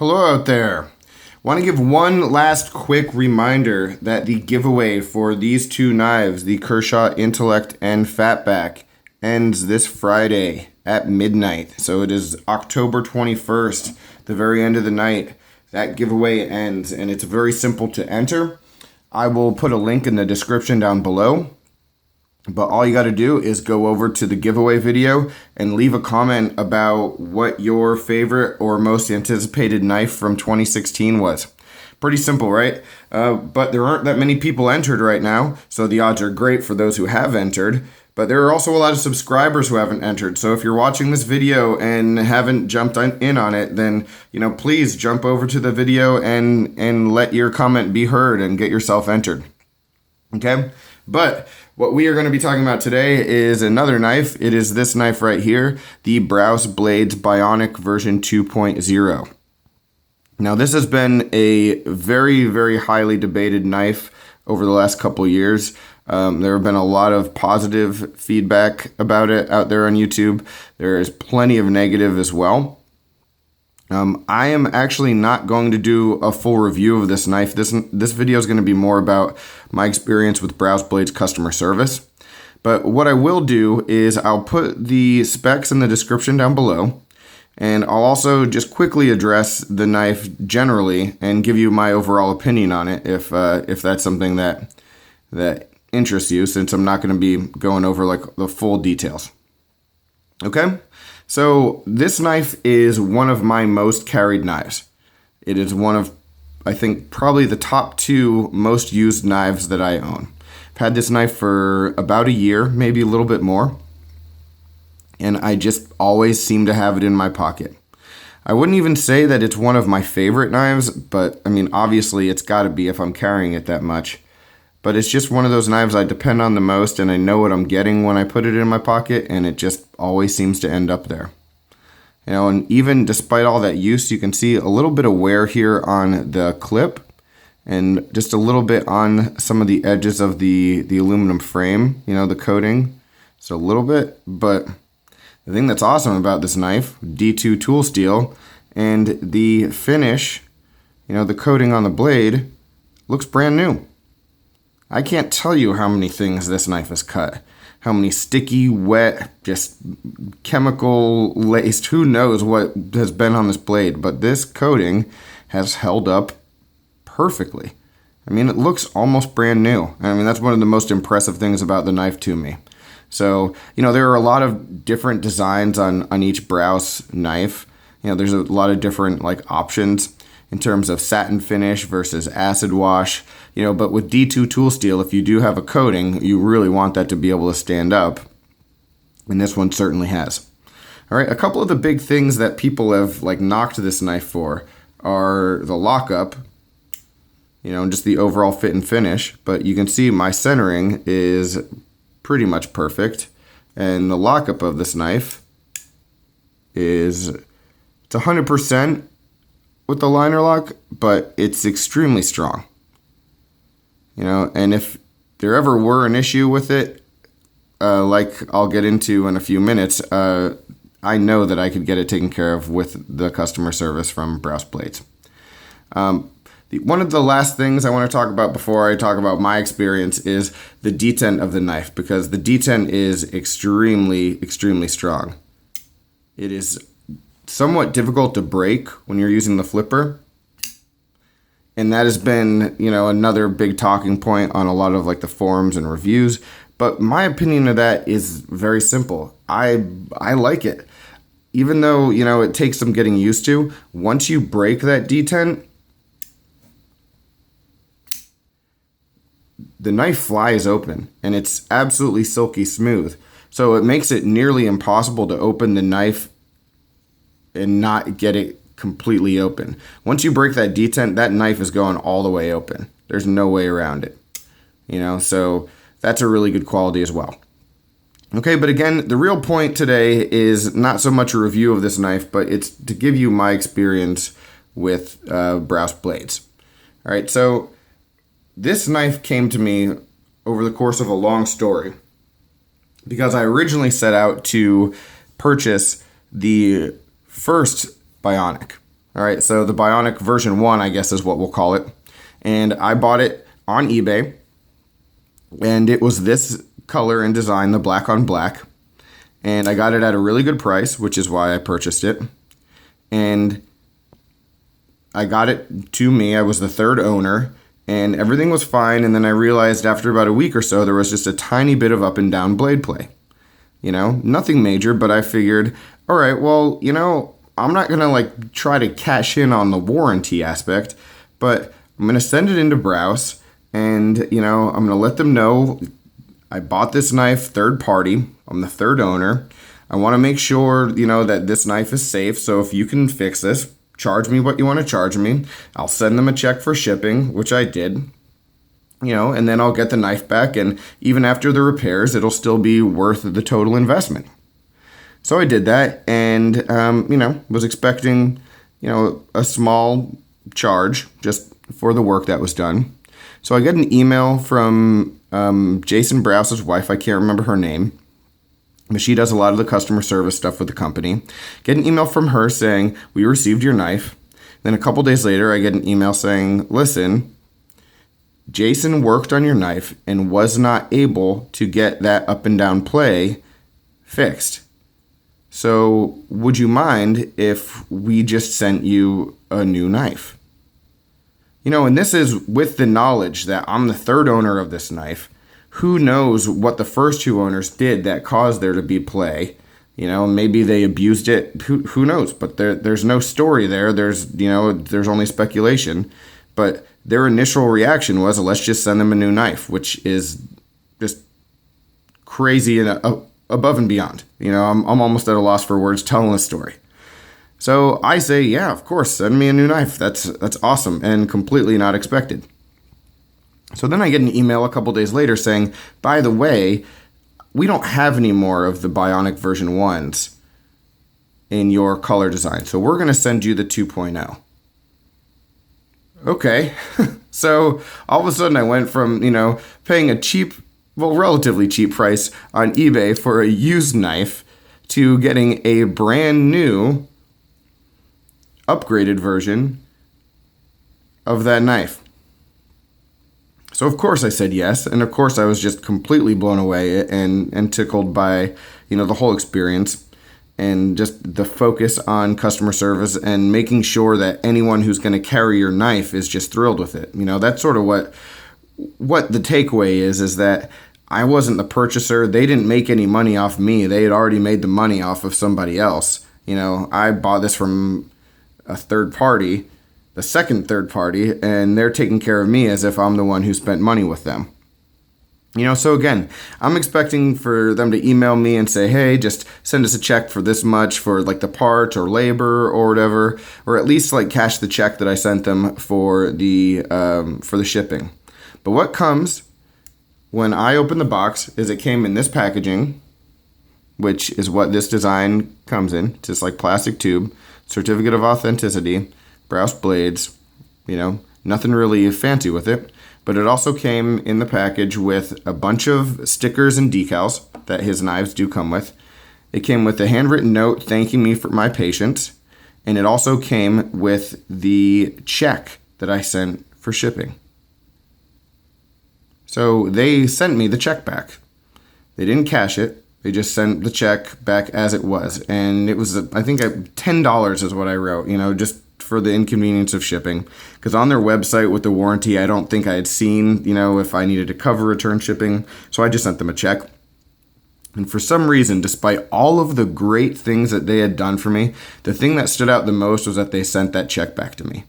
Hello out there. Want to give one last quick reminder that the giveaway for these two knives, the Kershaw Intellect and Fatback, ends this Friday at midnight. So it is October 21st, the very end of the night. That giveaway ends, and it's very simple to enter. I will put a link in the description down below. But all you got to do is go over to the giveaway video and leave a comment about what your favorite or most anticipated knife from 2016 was. Pretty simple, right? But there aren't that many people entered right now, so the odds are great for those who have entered. But there are also a lot of subscribers who haven't entered. So if you're watching this video and haven't jumped in on it, then please jump over to the video and let your comment be heard and get yourself entered. Okay? But what we are going to be talking about today is another knife. It is this knife right here, the Brous Blades Bionic version 2.0. Now, this has been a very, very highly debated knife over the last couple of years. There have been a lot of positive feedback about it out there on YouTube. There is plenty of negative as well. I am actually not going to do a full review of this knife. This video is going to be more about my experience with Brous Blades customer service. But what I will do is I'll put the specs in the description down below, and I'll also just quickly address the knife generally and give you my overall opinion on it if that's something that interests you, since I'm not going to be going over like the full details. Okay? So this knife is one of my most carried knives. It is one of, I think, probably the top two most used knives that I own. I've had this knife for about a year, maybe a little bit more, and I just always seem to have it in my pocket. I wouldn't even say that it's one of my favorite knives, but I mean, obviously it's got to be if I'm carrying it that much. But it's just one of those knives I depend on the most, and I know what I'm getting when I put it in my pocket, and it just always seems to end up there. And even despite all that use, you can see a little bit of wear here on the clip, and just a little bit on some of the edges of the aluminum frame, the coating. So a little bit, but the thing that's awesome about this knife, D2 tool steel, and the finish, the coating on the blade, looks brand new. I can't tell you how many things this knife has cut. How many sticky, wet, just chemical laced, who knows what has been on this blade. But this coating has held up perfectly. I mean, it looks almost brand new. I mean, that's one of the most impressive things about the knife to me. So, there are a lot of different designs on each Brous knife. There's a lot of different options in terms of satin finish versus acid wash, but with D2 tool steel, if you do have a coating, you really want that to be able to stand up, and this one certainly has. All right, a couple of the big things that people have knocked this knife for are the lockup, and just the overall fit and finish, but you can see my centering is pretty much perfect, and the lockup of this knife it's 100% with the liner lock, but it's extremely strong. And if there ever were an issue with it, like I'll get into in a few minutes, I know that I could get it taken care of with the customer service from Brous Blades. One of the last things I want to talk about before I talk about my experience is the detent of the knife, because the detent is extremely, extremely strong. It is somewhat difficult to break when you're using the flipper, and that has been another big talking point on a lot of the forums and reviews. But my opinion of that is very simple. I like it, even though it takes some getting used to. Once you break that detent, the knife flies open, and it's absolutely silky smooth. So it makes it nearly impossible to open the knife and not get it completely open. Once you break that detent, that knife is going all the way open. There's no way around it. So that's a really good quality as well. Okay, but again, the real point today is not so much a review of this knife, but it's to give you my experience with Brous Blades. All right, so this knife came to me over the course of a long story, because I originally set out to purchase the first Bionic. All right, so the Bionic version 1, I guess is what we'll call it. And I bought it on eBay. And it was this color and design, the black on black. And I got it at a really good price, which is why I purchased it. And I got it to me. I was the third owner, and everything was fine. And then I realized after about a week or so, there was just a tiny bit of up and down blade play. You know, nothing major, but I figured, all right, well, you know, I'm not going to like try to cash in on the warranty aspect, but I'm going to send it into Brous, and, you know, I'm going to let them know I bought this knife third party. I'm the third owner. I want to make sure, you know, that this knife is safe. So if you can fix this, charge me what you want to charge me. I'll send them a check for shipping, which I did. You know, and then I'll get the knife back, and even after the repairs, it'll still be worth the total investment. So I did that, and, you know, was expecting, you know, a small charge just for the work that was done. So I get an email from Jason Brous's wife. I can't remember her name, but she does a lot of the customer service stuff with the company. Get an email from her saying, we received your knife. Then a couple days later, I get an email saying, listen, Jason worked on your knife and was not able to get that up and down play fixed. So would you mind if we just sent you a new knife? You know, and this is with the knowledge that I'm the third owner of this knife. Who knows what the first two owners did that caused there to be play? You know, maybe they abused it. Who knows? But there's no story there. There's only speculation. But their initial reaction was, let's just send them a new knife, which is just crazy and above and beyond. You know, I'm almost at a loss for words telling this story. So I say, yeah, of course, send me a new knife. That's awesome and completely not expected. So then I get an email a couple days later saying, by the way, we don't have any more of the Bionic version 1s in your color design. So we're going to send you the 2.0. Okay. So all of a sudden I went from, you know, paying a relatively cheap price on eBay for a used knife to getting a brand new upgraded version of that knife. So of course I said yes, and of course I was just completely blown away and tickled by, you know, the whole experience and just the focus on customer service and making sure that anyone who's going to carry your knife is just thrilled with it. You know, that's sort of what the takeaway is that I wasn't the purchaser. They didn't make any money off me. They had already made the money off of somebody else. You know, I bought this from a third party, the second third party, and they're taking care of me as if I'm the one who spent money with them. You know, so again, I'm expecting for them to email me and say, hey, just send us a check for this much for like the part or labor or whatever, or at least like cash the check that I sent them for the shipping. But what comes when I open the box is it came in this packaging, which is what this design comes in. It's just like plastic tube, certificate of authenticity, Brous Blades, you know, nothing really fancy with it. But it also came in the package with a bunch of stickers and decals that his knives do come with. It came with a handwritten note thanking me for my patience. And it also came with the check that I sent for shipping. So they sent me the check back. They didn't cash it. They just sent the check back as it was. And it was, I think, $10 is what I wrote, you know, just for the inconvenience of shipping. Because on their website with the warranty, I don't think I had seen, you know, if I needed to cover return shipping. So I just sent them a check. And for some reason, despite all of the great things that they had done for me, the thing that stood out the most was that they sent that check back to me.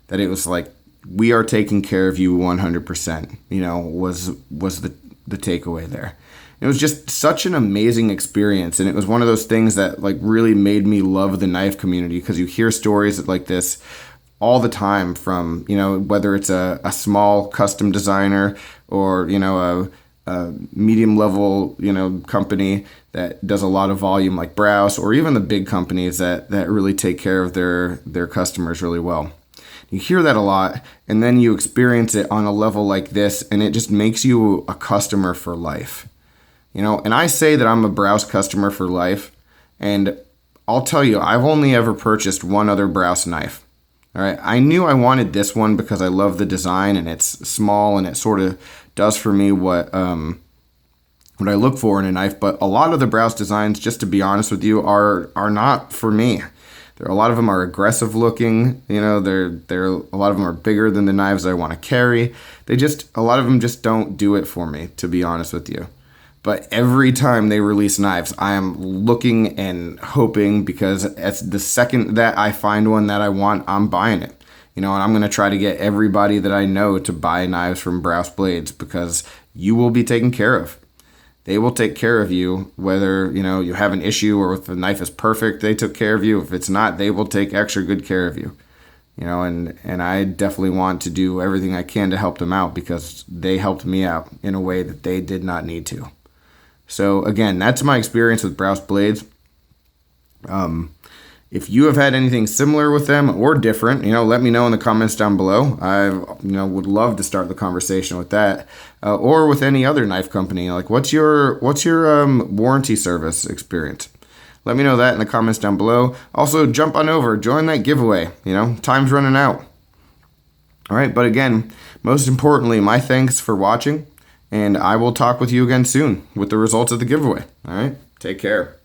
That it was like, we are taking care of you 100%, you know, was the takeaway there. It was just such an amazing experience, and it was one of those things that like really made me love the knife community, because you hear stories like this all the time from, you know, whether it's a small custom designer or, you know, a medium level, you know, company that does a lot of volume like Brous, or even the big companies that really take care of their customers really well. You hear that a lot, and then you experience it on a level like this, and it just makes you a customer for life. You know, and I say that I'm a Brous customer for life, and I'll tell you, I've only ever purchased one other Brous knife. All right, I knew I wanted this one because I love the design and it's small and it sort of does for me what I look for in a knife. But a lot of the Brous designs, just to be honest with you, are not for me. A lot of them are aggressive looking. You know, they're a lot of them are bigger than the knives I want to carry. A lot of them just don't do it for me, to be honest with you. But every time they release knives, I am looking and hoping, because it's the second that I find one that I want, I'm buying it. You know, and I'm going to try to get everybody that I know to buy knives from Brous Blades, because you will be taken care of. They will take care of you, whether, you know, you have an issue or if the knife is perfect, they took care of you. If it's not, they will take extra good care of you. You know, and I definitely want to do everything I can to help them out, because they helped me out in a way that they did not need to. So again, that's my experience with Brous Blades. If you have had anything similar with them or different, you know, let me know in the comments down below. I, would love to start the conversation with that, or with any other knife company. Like, what's your warranty service experience? Let me know that in the comments down below. Also, jump on over, join that giveaway. You know, time's running out. All right, but again, most importantly, my thanks for watching. And I will talk with you again soon with the results of the giveaway. All right, take care.